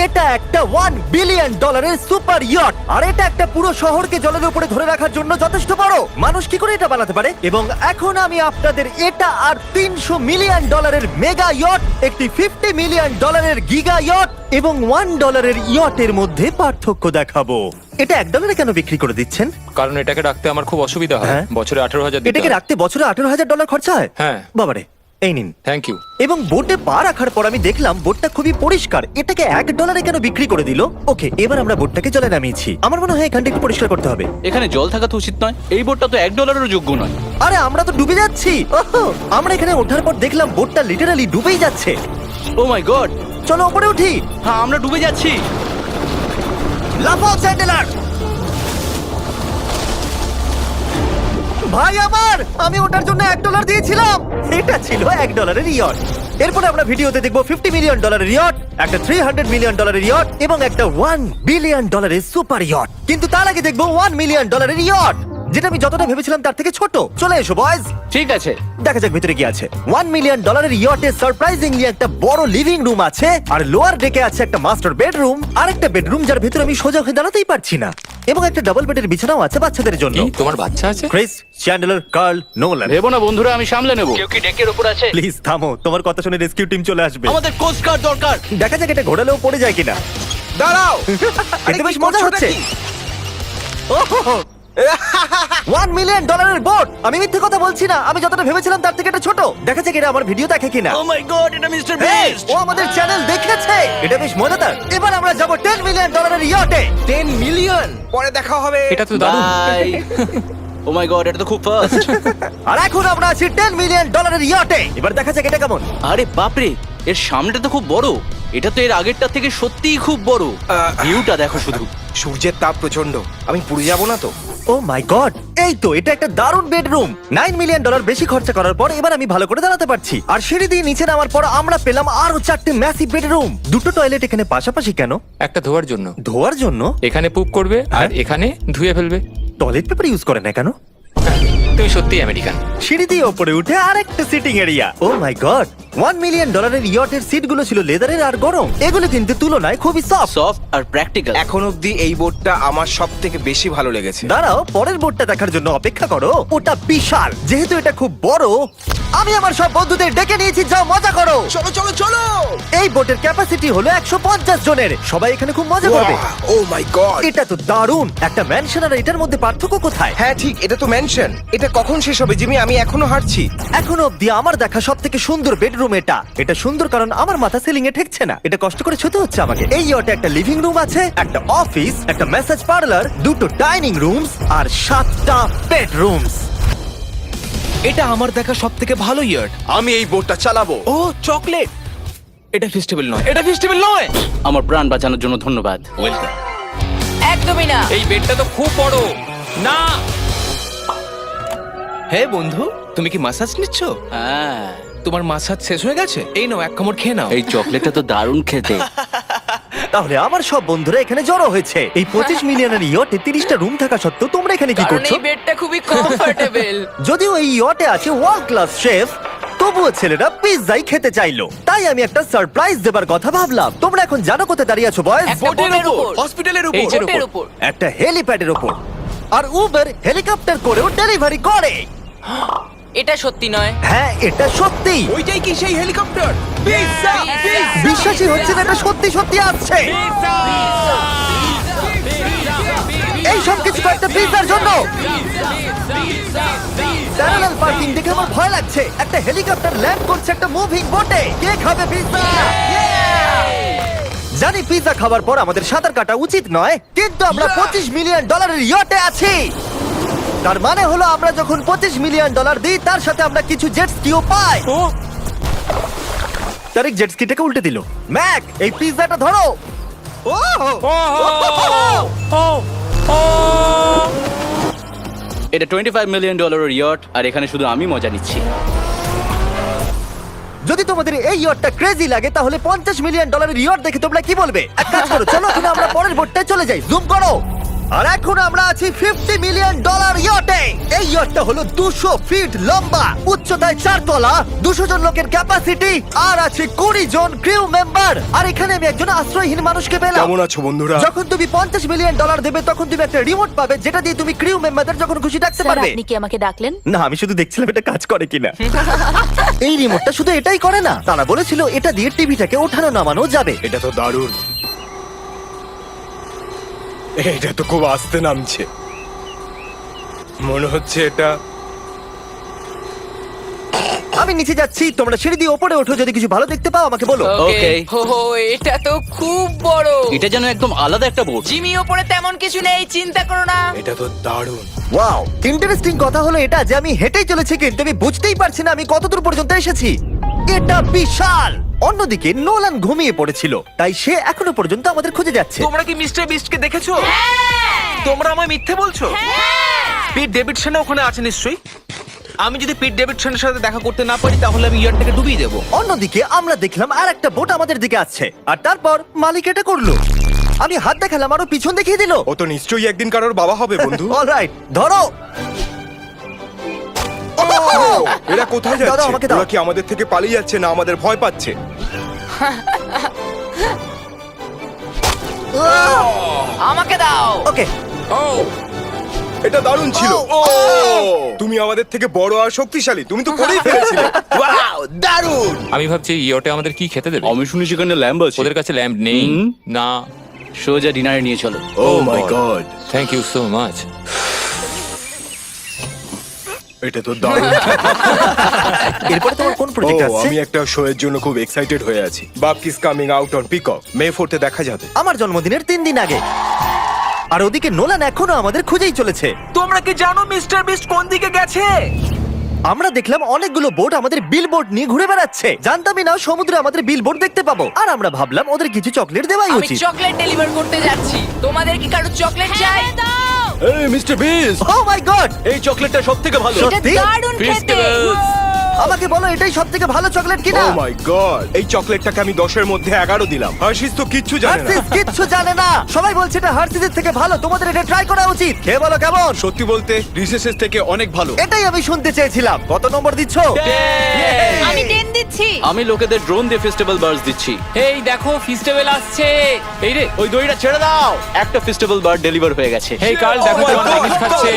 এটা একটা $1 billion super yacht, আর এটা একটা পুরো শহরকে জলের উপরে ধরে রাখার জন্য যথেষ্ট বড়। মানুষ কি করে এটা বানাতে পারে? এবং এখন আমি আপনাদের এটা আর $300 মিলিয়ন মেগা ইয়ট, একটি $50 মিলিয়ন গিগা ইয়ট এবং $1 ইয়টের মধ্যে পার্থক্য দেখাবো। এটা $1 কেন বিক্রি করে দিচ্ছেন? কারণ এটাকে রাখতে আমার খুব অসুবিধা হয়। হ্যাঁ। বছরে 18,000 দিতে এটাকে হয়। রাখতে বছরে $18,000 খরচা হয়? হ্যাঁ। বাবারে, এই নিন। Thank you. এবং বোটে পা রাখার পর আমি দেখলাম বোটটা খুবই পরিষ্কার। এটাকে $1 কেন বিক্রি করে দিল? ওকে, এবার আমরা বোটটাকে জলে নামিয়েছি। আমার মনে হয় এখানটা একটু পরিষ্কার করতে হবে। এখানে জল থাকা তো উচিত নয়। এই বোটটা তো $1 যোগ্য নয়। আরে আমরা তো ডুবে যাচ্ছি। ওহো, আমরা এখানে ওঠার পর দেখলাম বোটটা লিটারালি ডুবেই যাচ্ছে। ও মাই গড, চলো উপরে উঠি। হ্যাঁ আমরা ডুবে যাচ্ছি। লাফাও চ্যান্ডেলার। ভাই আমার, আমি ওটার জন্য $1 দিয়েছিলাম। এটা ছিল $1 ইয়ট। এরপরে আমরা ভিডিওতে দেখবো $50 মিলিয়ন ইয়ট, একটা $300 মিলিয়ন ইয়ট এবং একটা $1 বিলিয়ন সুপার ইয়ট। কিন্তু তার আগে দেখবো $1 মিলিয়ন ইয়ট, যেটা আমি যতটা ভেবেছিলাম তার থেকে ছোট। চলে এসো বয়স, ঠিক আছে, দেখা যাক ভিতরে কি আছে। $1 মিলিয়ন ইয়টে সারপ্রাইজিংলি একটা বড় লিভিং রুম আছে, আর লোয়ার ডেকে আছে একটা মাস্টার বেডরুম, আর একটা বেডরুম যার ভিতরে আমি সোজা হয়ে দাঁড়াতেই পারছি না, এবং একটা ডাবল বেডের বিছানাও আছে বাচ্চাদের জন্য। কি তোমার বাচ্চা আছে? ক্রিস, চ্যান্ডেলার, কার্ল, নোলান, ভেবো না বন্ধুরা, আমি সামলে নেব। কেউ কি ডেকের উপর আছে? প্লিজ থামো, তোমার কথা শুনে রেস্কিউ টিম চলে আসবে। আমাদের কোস্ট গার্ড দরকার। দেখা যাক এটা ঘোরালেও পড়ে যায় কিনা। দাঁড়াও। এতে বেশ মজা হচ্ছে। $1 মিলিয়ন বোট। আমি মিথ্যে কথা বলছি না, আমি যতটা ভেবেছিলাম তার থেকে এটা ছোট। দেখা যাক এটা আমার ভিডিও দেখে কিনা। ও মাই গড, এটা মিস্টার Hey, বিস্ট। ও আমাদের চ্যানেল দেখেছে। এটা বেশ মজাদার। এবার আমরা যাব $10 মিলিয়ন ইয়টে। 10 মিলিয়ন পরে দেখা হবে। এটা তো দারুণ। বাই। ও মাই গড, এটা তো খুব ফাস্ট। আর এখন আমরা আছি $10 মিলিয়ন ইয়টে। এবার দেখা যাক এটা কেমন। আরে বাপরে, এর সামনেটা তো খুব বড়। এটা তো এর আগেরটা থেকে সত্যিই খুব বড়। ভিউটা দেখো শুধু। সূর্যের তাপ প্রচন্ড, আমি পুড়ে যাব না তো? ও মাই গড, এই তো এটা একটা দারুণ বেডরুম। $9 মিলিয়ন বেশি খরচা করার পর এবার আমি ভালো করে দাঁড়াতে পারছি। আর সিঁড়ি দিয়ে নিচে নামার পর আমরা পেলাম আরো 4টে ম্যাসিভ বেডরুম। দুটো টয়লেট এখানে পাশাপাশি কেন? একটা ধোয়ার জন্য। ধোয়ার জন্য? এখানে পুপ করবে আর হ্যাঁ। এখানে ধুয়ে ফেলবে। টয়লেট পেপার ইউজ করে না কেন? তুমি সত্যি আমেরিকান। সিঁড়ি দিয়ে ওপরে উঠে আরেকটা sitting area. O my god, $1 million ইয়টের সিটগুলো ছিল লেদারের আর গরম। এগুলো কিন্তু তুলনায় খুবই সফট। সফট আর প্র্যাকটিক্যাল। এখন অবধি এই বোটটা আমার সব থেকে বেশি ভালো লেগেছে। দাঁড়াও, পরের বোর্ডটা দেখার জন্য অপেক্ষা করো। ওটা বিশাল। যেহেতু এটা খুব বড়, আমি আমার সব বন্ধুদের ডেকে নিয়েছি, যাও মজা করো। চলো চলো চলো। এই বোটের ক্যাপাসিটি হলো 150 জনের। সবাই এখানে খুব মজা করবে। ও মাই গড। এটা তো দারুণ। একটা ম্যানশন আর এটার মধ্যে পার্থক্য কোথায়? হ্যাঁ ঠিক, এটা তো মেনশন। এটা কখন শেষ হবে জিমি? আমি এখনো হাঁটছি। এখনো অব্দি আমার দেখা সব থেকে সুন্দর বেডরুম এটা। এটা সুন্দর কারণ আমার মাথা সিলিং এ ঠেকছে না। এটা কষ্ট করে ছুতে হচ্ছে আমাকে। এই ইয়টে একটা লিভিং রুম আছে, একটা অফিস, একটা ম্যাসাজ পার্লার, দুটো ডাইনিং রুমস আর 7টা বেডরুমস। এটা আমার দেখা সব থেকে ভালো ইয়ার্ড। আমি এই বোটটা চালাবো। ও চকলেট। এটা ফেস্টিভ্যাল নয়, এটা ফেস্টিভ্যাল নয়। আমার প্রাণ বাঁচানোর জন্য ধন্যবাদ। ওয়েলকাম। একদমই না। এই বেডটা তো খুব বড়। না, হে বন্ধু, তুমি কি মাসাজ নিচ্ছ? হ্যাঁ, তোমার মাসাজ শেষ হয়ে গেছে? এই নাও, এক কামড় খেয়ে নাও। এই চকলেটটা তো দারুণ খেতে। তাহলে আমার সব বন্ধুরা এখানে জড়ো হয়েছে। এই 25 মিলিয়নের ইয়টে 30টা রুম থাকা সত্ত্বেও তোমরা এখানে কি কারণ করছো? এই বেডটা খুবই কমফোর্টেবল। যদিও এই ইয়টে আছে ওয়ার্ল্ড ক্লাস শেফ, তবুও ছেলেরা পিৎজাই খেতে চাইলো। তাই আমি একটা সারপ্রাইজ দেবার কথা ভাবলাম। তোমরা এখন জানো কোথায় দাঁড়িয়ে আছো বয়স? একটা বোটের উপর, হসপিটালের এই উপর। যে বোটের উপর। একটা হেলিপ্যাডের ওপর। আর উবার হেলিকপ্টার করেও ডেলিভারি করে। এটা সত্যি নয়। হ্যাঁ, এটা সত্যি। ওইটাই কি সেই হেলিকপ্টার? Pizza, pizza. বিশ্বাসই হচ্ছে না এটা সত্যি সত্যি আসছে। এই সব কিছু একটা পিৎজার জন্য। প্যারালাল পার্কিং দেখে আমার ভয় লাগছে। একটা হেলিকপ্টার ল্যান্ড করছে একটা মুভিং বোটে। কে খাবে পিৎজা? জানি পিৎজা খাবার পর আমাদের সাঁতার কাটা উচিত নয়, কিন্তু আমরা $25 মিলিয়ন ইয়টে আছি। তার মানে হলো আমরা যখন $25 মিলিয়ন দিই, তার সাথে আমরা কিছু জেট স্কিও পাই। তারিক জেট স্কিটাকে উল্টে দিল। ম্যাক, এই পিৎজাটা ধরো। এটা $25 মিলিয়ন ইয়ট, আর এখানে শুধু আমি মজা নিচ্ছি। যদি তোমাদের এই ইয়টটা ক্রেজি লাগে, তাহলে $50 মিলিয়ন ইয়ট দেখে তোমরা কি বলবে? এক কাজ করো, চলো এখন আমরা পরের বোটটায় চলে যাই। জুম করো। আর এখন আমরা আছি $50 মিলিয়ন ইয়টে। এই ইয়টটা হলো 200 ফিট লম্বা, উচ্চতায় 4 তলা, 200 জন লোকের ক্যাপাসিটি, আর আছে 20 জন ক্রিউ মেম্বার। আর এখানে আমি একজন আশ্রয়হীন মানুষকে পেলাম। কেমন আছো বন্ধুরা? যখন তুমি $50 মিলিয়ন দেবে তখন তুমি একটা রিমোট পাবে, যেটা দিয়ে তুমি ক্রিউ মেম্বারদের যখন খুশি ডাকতে স্যার পারবে। আপনি কি আমাকে ডাকলেন? না, আমি শুধু দেখছিলাম এটা কাজ করে কিনা। এই রিমোটটা শুধু এটাই করে না, তারা বলেছিল এটা দিয়ে টিভিটাকে ওঠানো নামানো যাবে। এটা তো দারুণ। এটা তো খুব আস্তে নামছে, মনে হচ্ছে এটা। আমি নিচে যাচ্ছি, তোমরা সিঁড়ি দিয়ে ওপরে ওঠো, যদি কিছু ভালো দেখতে পাও আমাকে বলো। ওকে। ও এটা তো খুব বড়। এটা যেন একদম আলাদা একটা বোর্ড। জিমি ওপরে তেমন কিছু নেই, চিন্তা করো না। এটা তো দারুণ। ওয়াও, ইন্টারেস্টিং কথা হলো এটা যে আমি হেঁটেই চলেছি, কিন্তু আমি বুঝতেই পারছি না আমি কতদূর পর্যন্ত এসেছি। এটা বিশাল। অন্যদিকে নোলান ঘুমিয়ে পড়েছিল, তাই সে এখনো পর্যন্ত আমাদের খুঁজে যাচ্ছে। তোমরা কি মিস্টার বিস্টকে দেখেছো? তোমরা আমায় মিথ্যে বলছো? পিট ডেভিডসন ওখানে আছে নিশ্চয়ই। আমি যদি পিট ডেভিডসনের সাথে দেখা করতে না পারি তাহলে আমি ইয়ারটাকে ডুবিয়ে দেবো। অন্যদিকে আমরা দেখলাম আর একটা বোট আমাদের দিকে আসছে, আর তারপর মালিক এটা করলো। আমি হাত দেখালাম, আরো পিছন দেখিয়ে দিল। ও তো নিশ্চয়ই একদিন কারোর বাবা হবে বন্ধু। অলরাইট, ধরো। এরা কোথায় দাদা, যাচ্ছে? আমাকে দাও। ওরা কি আমাদের থেকে পালিয়ে যাচ্ছে না আমাদের ভয় পাচ্ছে? আমাকে দাও। ওকে, ও এটা দারুণ ছিল। ও, ও। তুমি আমাদের থেকে বড় আর শক্তিশালী, তুমি তো করেই ফেলেছিলে। ওয়াও, দারুণ। আমি ভাবছি ইয়োটে আমাদের কি খেতে দেবে। আমি শুনি সেখানে ল্যাম্ব আছে। ওদের কাছে ল্যাম্প নেই। হুম। না। সোজা ডিনারে নিয়ে চলো। Oh my God, thank you so much. এটা তো দারুণ। এরপরে তোমার কোন প্রজেক্ট ও, আছে? আমি একটা শো এর জন্য খুব এক্সাইটেড হয়ে আছি। বাপকিস কামিং আউট অন পিকক, মে 4 দেখা যাবে। আমার জন্মদিনের 3 দিন আগে। আর ওদিকে নোলান এখনো আমাদের খুঁজেই চলেছে। তোমরা কি জানো মিস্টার বিস্ট কোন দিকে গেছে? আমরা দেখলাম অনেকগুলো বোট আমাদের বিলবোর্ড নিয়ে ঘুরে বেড়াচ্ছে। জানতামই না সমুদ্রে আমাদের বিলবোর্ড দেখতে পাবো। আর আমরা ভাবলাম ওদের কিছু চকলেট দেওয়াই আমি উচিত। চকলেট ডেলিভার করতে যাচ্ছি। তোমাদের কি কারো চকলেট চাই? এই mister beast, O my god, এই চকলেটটা সবথেকে ভালো। এটা সত্যি? দারুণ খেতে। ফেস্টিভ্যালস। আমাকে বলো এটাই সবথেকে ভালো চকলেট কিনা? ও মাই গড, এই চকলেটটাকে আমি 10 এর মধ্যে 11 দিলাম। হার্শিস তো কিচ্ছু জানে না। হার্সিস কিচ্ছু জানে না। সবাই বলছে এটা হার্সিসের থেকে ভালো, তোমাদের এটা ট্রাই করা উচিত। খেয়ে বলো কেমন। সত্যি বলতে রিসেসেস থেকে অনেক ভালো। এটাই আমি শুনতে চেয়েছিলাম। কত নম্বর দিচ্ছ? আমি 10 দিচ্ছি। আমি লোকেদের ড্রোন দিয়ে ফেস্টিভ্যাল বার্স দিচ্ছি। এই দেখো ফেস্টিভ্যাল আসছে। এই রে। ওই দড়িটা ছেড়ে দাও। একটা ফেস্টিভ্যাল বার্ড ডেলিভার হয়ে গেছে। হেই কার্ল, দেখো Oh my John God! Maggie's খাচ্ছে।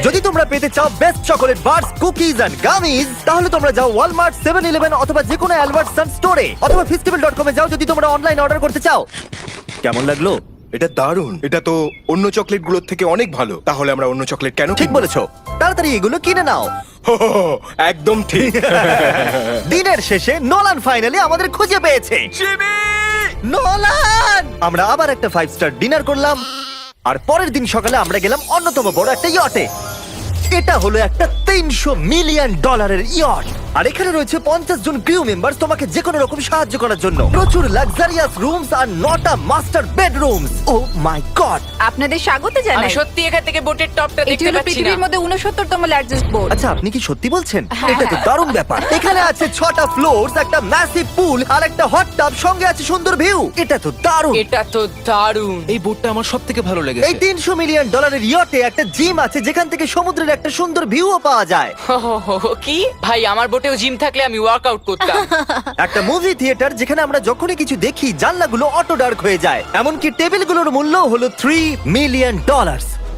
যদি তোমরা পেতে চাও best chocolate bars, cookies and gummies, তাহলে তোমরা যাও ওয়ালমার্ট, 7-Eleven অথবা যে কোনো অ্যালবার্টসন স্টোরে, অথবা festival.com এ যাও যদি তোমরা অনলাইন অর্ডার করতে চাও। কেমন লাগলো? এটা দারুণ। এটা তো অন্য চকলেটগুলোর থেকে অনেক ভালো। তাহলে আমরা অন্য চকলেট কেন ঠিক কিনবো? বলেছো, তাড়াতাড়ি এগুলো কিনে নাও। হো, হো, হো, একদম ঠিক। দিনের শেষে নোলান ফাইনালি আমাদের খুঁজে পেয়েছে। নোলান! আমরা আবার একটা 5 স্টার ডিনার করলাম, আর পরের দিন সকালে আমরা গেলাম অন্যতম বড় একটা ইয়টে। এটা হলো একটা $300 মিলিয়ন ইয়ট, আর এখানে রয়েছে 50 জন ক্রিউ মেম্বার তোমাকে যে কোনো রকম সাহায্য করার জন্য। প্রচুর luxurious rooms R 9টা master bedrooms. O my god! আপনাদের স্বাগত আমি জানাই। সত্যি এখান থেকে বোটের টপটা এটি দেখতে হলো পাচ্ছি না। পৃথিবীর মধ্যে 69তম লার্জেস্ট বোর্ড। আচ্ছা, আপনি কি সত্যি বলছেন? হ্যাঁ। এটা তো দারুণ ব্যাপার। এখানে আছে 6টা ফ্লোরস, একটা ম্যাসিভ পুল আর একটা হট টাব, সঙ্গে আছে সুন্দর ভিউ। এটা তো দারুণ। এটা তো দারুণ। এই বোটটা আমার সবথেকে ভালো এই লেগেছে। $300 মিলিয়ন ইয়টে একটা জিম আছে, যেখান থেকে সমুদ্রের একটা সুন্দর ভিউও পাওয়া যায়। কি ভাই, আমার বোটেও জিম থাকলে আমি ওয়ার্কআউট করতাম। একটা মুভি থিয়েটার, যেখানে আমরা যখনই কিছু দেখি জানলাগুলো অটো ডার্ক হয়ে যায়। এমনকি টেবিলগুলোর মূল্য হলো $3 মিলিয়ন।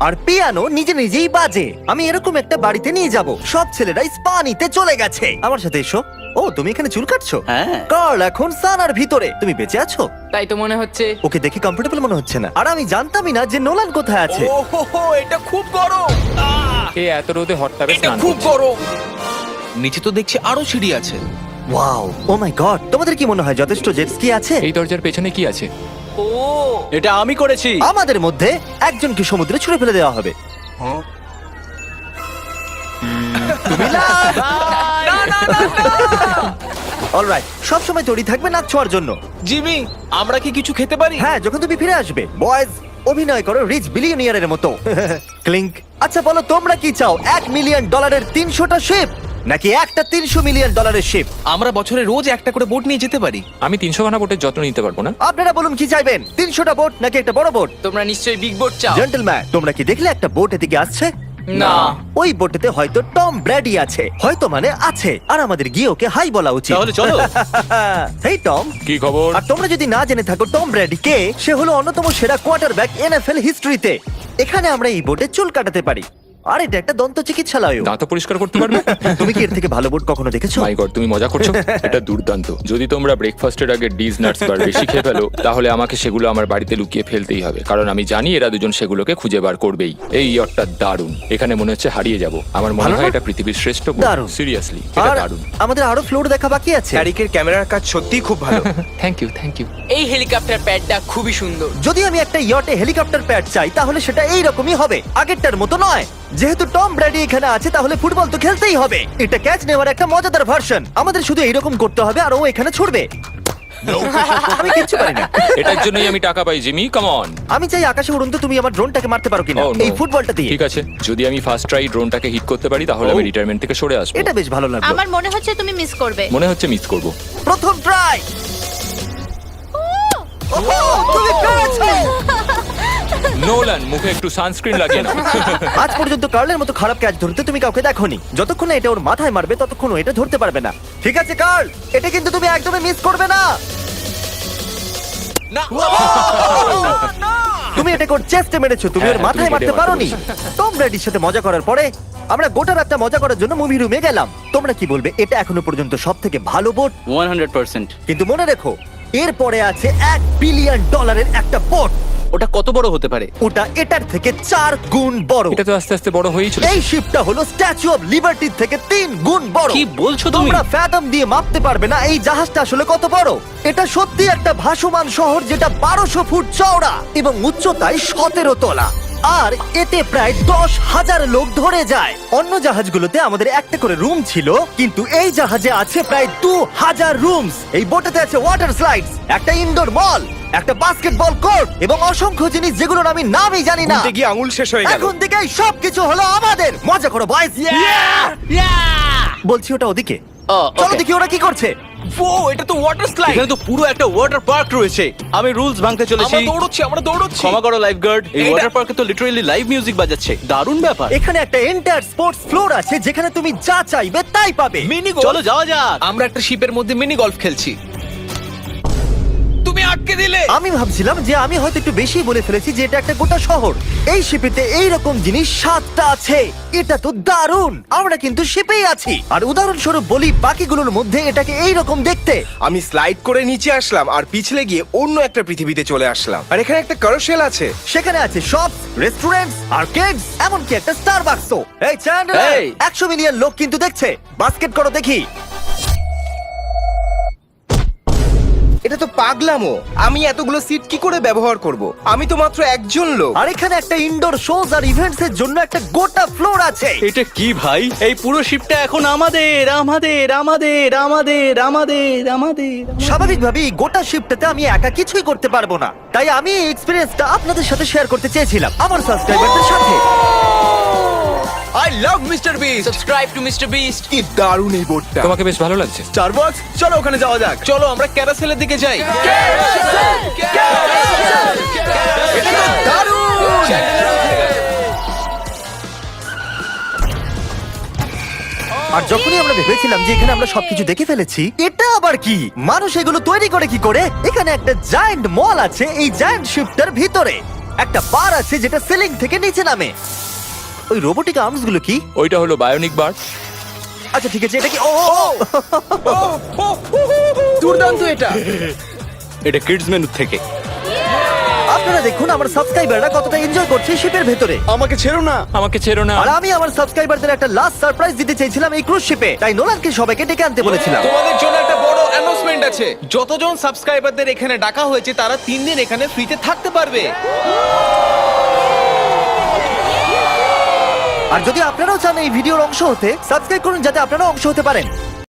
আর পিয়ানো নিজে নিজেই বাজে। আমি এরকম একটা বাড়িতে নিয়ে যাব। সব ছেলেরাই স্পা নিতে চলে গেছে। আমার সাথে এসো। ও, তুমি এখানে চুল কাটছো? হ্যাঁ। কার্ল এখন সানার ভিতরে। তুমি বেঁচে আছো? তাই তো মনে হচ্ছে। ওকে দেখে কমফোর্টেবল মনে হচ্ছে না। আর আমি জানতামই না যে নোলান কোথায় আছে। ও হো হো, এটা খুব গরম। এই এত রোদে হট টাবে এটা স্নান খুব করছে। গরম। নিচে তো দেখছি আরো সিঁড়ি আছে। Wow, O my god! তোমাদের কি মনে হয় যথেষ্ট জেট স্কি আছে? এই দরজার পেছনে কি আছে? ও এটা আমি করেছি। আমাদের মধ্যে একজনকে সমুদ্রে ছুঁড়ে ফেলে দেওয়া হবে। তুমি লাভ। অলরাইট, সব সময় তৈরি থাকবে নাচ ছোঁয়ার জন্য। জিমি, আমরা কি কিছু খেতে পারি? হ্যাঁ, যখন তুমি ফিরে আসবে। বয়েজ, অভিনয় করো রিচ বিলিয়নিয়ারের মতো। ক্লিংক। আচ্ছা বলো, তোমরা কি চাও? $1 মিলিয়ন 300টা শিপ, নাকি একটা $300 মিলিয়ন শিপ? আমরা বছরে রোজ একটা করে বোট নিয়ে যেতে পারি। আমি 300 খানা বোটের যত্ন নিতে পারবো না। আপনারা বলুন কি চাইবেন, 300টা বোট নাকি একটা বড় বোট? তোমরা নিশ্চয়ই বিগ বোট চাও। জেন্টলম্যান, তোমরা কি দেখলে একটা বোট এদিকে আসছে? না। ওই বোটেতে হয়তো টম ব্র্যাডি আছে, হয়তো মানে আছে, আর আমাদের গিয়ে ওকে হাই বলা উচিত। তাহলে চলো। হেই টম। কি খবর? আর তোমরা যদি না জেনে থাকো টম ব্র্যাডি কে, সে হলো অন্যতম সেরা কোয়ার্টারব্যাক NFL হিস্ট্রিতে। এখানে আমরা এই বোটে চুল কাটাতে পারি, আর এটা একটা দন্ত চিকিৎসালয়। দাঁত পরিষ্কার করতে পারবে? তুমি কি এর থেকে ভালো বোট কখনো দেখেছো? মাই গড, তুমি মজা করছো? এটা দুর্দান্ত। যদি তোমরা ব্রেকফাস্টের আগে ডিজ নাটস বার বেশি খেয়ে ফেলো, তাহলে আমাকে সেগুলো আমার বাড়িতে লুকিয়ে ফেলতেই হবে, কারণ আমি জানি এরা দুজন সেগুলোকে খুঁজে বার করবেই। এই ইয়টটা দারুণ, এখানে মনে হচ্ছে হারিয়ে যাব। আমার মনে ভালো হয় না? এটা পৃথিবীর শ্রেষ্ঠ দারুণ। সিরিয়াসলি, এটা আর দারুণ। আমাদের আরো ফ্লোর দেখা বাকি আছে। ট্যারিকের ক্যামেরার কাজ সত্যিই খুব ভালো। Thank you, thank you. এই হেলিকপ্টার প্যাডটা খুবই সুন্দর। যদি আমি একটা ইয়টে হেলিকপ্টার প্যাড চাই, তাহলে সেটা এইরকমই হবে, আগেরটার মতো নয়। যেহেতু টম ব্র্যাডি এখানে আছে, তাহলে ফুটবল তো খেলতেই হবে। এটা ক্যাচ নেওয়ার একটা মজাদার ভার্সন। আমাদের শুধু এইরকম করতে হবে, আর ও এখানে ছুটবে। আমি কিচ্ছু পারি না। এটার জন্যই আমি টাকা পাই, জিমি, কাম অন। আমি চাই আকাশে উড়ুন, তো তুমি আমার ড্রোনটাকে মারতে পারো কিনা Oh, no. এই ফুটবলটা দিয়ে। ঠিক আছে, যদি আমি ফার্স্ট ট্রাই ড্রোনটাকে হিট করতে পারি, তাহলে আমি রিটায়ারমেন্ট থেকে সরে আসবো। এটা বেশ ভালো লাগলো। আমার মনে হচ্ছে তুমি মিস করবে। মনে হচ্ছে মিস করব। প্রথম ট্রাই। তুমি পেরেছো। নোলান, মুখে একটু সানস্ক্রিন লাগিয়ে নাও। আজ পর্যন্ত কার্লের মতো খারাপ ক্যাচ ধরতে তুমি কাউকে দেখোনি। যতক্ষণ না এটা ওর মাথায় মারবে, ততক্ষণ ও এটা ধরতে পারবে না। ঠিক আছে কার্ল, এটা কিন্তু তুমি একদমই মিস করবে না। না। তুমি এটা ওর চেস্টে মেরেছো, তুমি ওর হ্যাঁ, মাথায় তুমি মারতে কেটে পারোনি। মারতে টম ব্র্যাডির সাথে মজা করার পরে আমরা গোটা রাতটা মজা করার জন্য মুভি রুমে গেলাম। তোমরা কি বলবে, এটা এখনো পর্যন্ত সব থেকে ভালো বোট? 100%। কিন্তু মনে রেখো, এরপরে আছে $1 বিলিয়ন একটা বোট। ওটা কত বড় হতে পারে? ওটা এটার থেকে 4 গুণ বড়। এটা তো আস্তে আস্তে বড় হয়েই চলেছে। এই শিপটা হলো স্ট্যাচু অফ লিবার্টির থেকে 3 গুণ বড়। কি বলছো তুমি? তোমরা ফ্যাথম দিয়ে মাপতে পারবে না এই জাহাজটা আসলে কত বড়। এটা সত্যি একটা ভাসমান শহর, যেটা 1200 ফুট চওড়া এবং উচ্চতায় 17 তলা। আর এতে প্রায় 10,000 লোক ধরে যায়। অন্য জাহাজগুলোতে আমাদের একটা করে রুম ছিল, কিন্তু এই জাহাজে আছে প্রায় 2000 রুমস। এই বোটেতে আছে ওয়াটার স্লাইডস, একটা ইনডোর মল, একটা বাস্কেটবল কোর্ট এবং অসংখ্য জিনিস যেগুলোর আমি নামই জানি না। ঘুরতে গিয়ে আঙুল শেষ হয়ে গেল। এখন থেকে সবকিছু হলো আমাদের। মজা করো বয়স। বলছি ওটা ওদিকে। চলো দেখি ওরা কি করছে। ও, এটা তো ওয়াটার স্লাইড। এখানে তো পুরো একটা ওয়াটার পার্ক রয়েছে। আমি রুলস ভাঙতে চলেছি। আমরা দৌড়চ্ছি। ক্ষমা করো লাইফগার্ড। এই এইটা- ওয়াটার পার্কে তো লিটারালি লাইভ মিউজিক বাজাচ্ছে। দারুণ ব্যাপার। এখানে একটা এন্টায়ার স্পোর্টস ফ্লোর আছে, যেখানে তুমি যা চাইবে তাই পাবে। মিনি চলো যাওয়া যাক। আমরা একটা শিপের মধ্যে মিনি গলফ খেলছি। তুমি আটকে দিলে। আমি ভাবছিলাম যে আমি হয়তো একটু বেশি বলে ফেলেছি, যে এটা একটা গোটা শহর। এই শিপেতে এইরকম জিনিস 7টা আছে। এটা তো দারুণ। আমরা কিন্তু শিপেই আছি। আর উদাহরণস্বরূপ বলি, বাকিগুলোর মধ্যে এটাকে এইরকম দেখতে। আমি স্লাইড করে নিচে আসলাম আর পিছলে গিয়ে অন্য একটা পৃথিবীতে চলে আসলাম। আর এখানে একটা ক্যারোসেল আছে। সেখানে আছে শপস, রেস্টুরেন্টস, আর্কেডস, এমনকি একটা স্টারবাকসও। এই চ্যান্ডলার, এই। 100 মিলিয়ন লোক কিন্তু দেখছে। বাস্কেট করো দেখি। এটা তো পাগলামো। আমি এতগুলো সিট কি করে ব্যবহার করব? আমি তো মাত্র একজন লোক। আর এখানে একটা ইনডোর শোজ আর ইভেন্টস এর জন্য একটা গোটা ফ্লোর আছে। এটা কি ভাই? এই পুরো শিপটা এখন আমাদের আমাদের আমাদের আমাদের আমাদের আমাদের স্বাভাবিকভাবেই গোটা শিফটটাতে আমি একা কিছুই করতে পারবো না, তাই আমি এই এক্সপেরিয়েন্সটা আপনাদের সাথে শেয়ার করতে চেয়েছিলাম, আমার সাবস্ক্রাইবারদের সাথে। I love mister beast. Subscribe to mister beast. কি দারুণ এই বোটটা। তোমাকে বেশ ভালো লাগছে। স্টারবাকস, চলো ওখানে যাওয়া যাক। চলো আমরা ক্যারাসেলের দিকে যাই। আর যখনই আমরা ভেবেছিলাম যে এখানে আমরা সবকিছু দেখে ফেলেছি, এটা আবার কি? মানুষ এগুলো তৈরি করে কি করে? এখানে একটা জায়ান্ট মল আছে এই জায়ান্ট শিফটার ভিতরে। একটা বার আছে যেটা সিলিং থেকে নিচে নামে। ওই রোবোটিক আর্মস গুলো কি? ওইটা হলো বায়োনিক বার। আচ্ছা ঠিক আছে, এটা কি? ও দুর্দান্ত এটা। এটা কিডস মেনু থেকে। আপনারা দেখুন আমার সাবস্ক্রাইবাররা কতটা এনজয় করছে শিপের ভেতরে। আমাকে ছেড়ো না। আমাকে ছেড়ো না। আর আমি আমার সাবস্ক্রাইবারদের একটা লাস্ট সারপ্রাইজ দিতে চাইছিলাম এই ক্রুজ শিপে, তাই নোলানকে সবাইকে ডেকে আনতে বলেছিলাম। তোমাদের জন্য একটা বড় অ্যানাউন্সমেন্ট আছে। যতজন সাবস্ক্রাইবারদের এখানে ডাকা হয়েছে, তারা 3 দিন এখানে ফ্রিতে থাকতে পারবে। আর যদি আপনারাও চান এই ভিডিওর অংশ হতে, সাবস্ক্রাইব করুন যাতে আপনারাও অংশ হতে পারেন।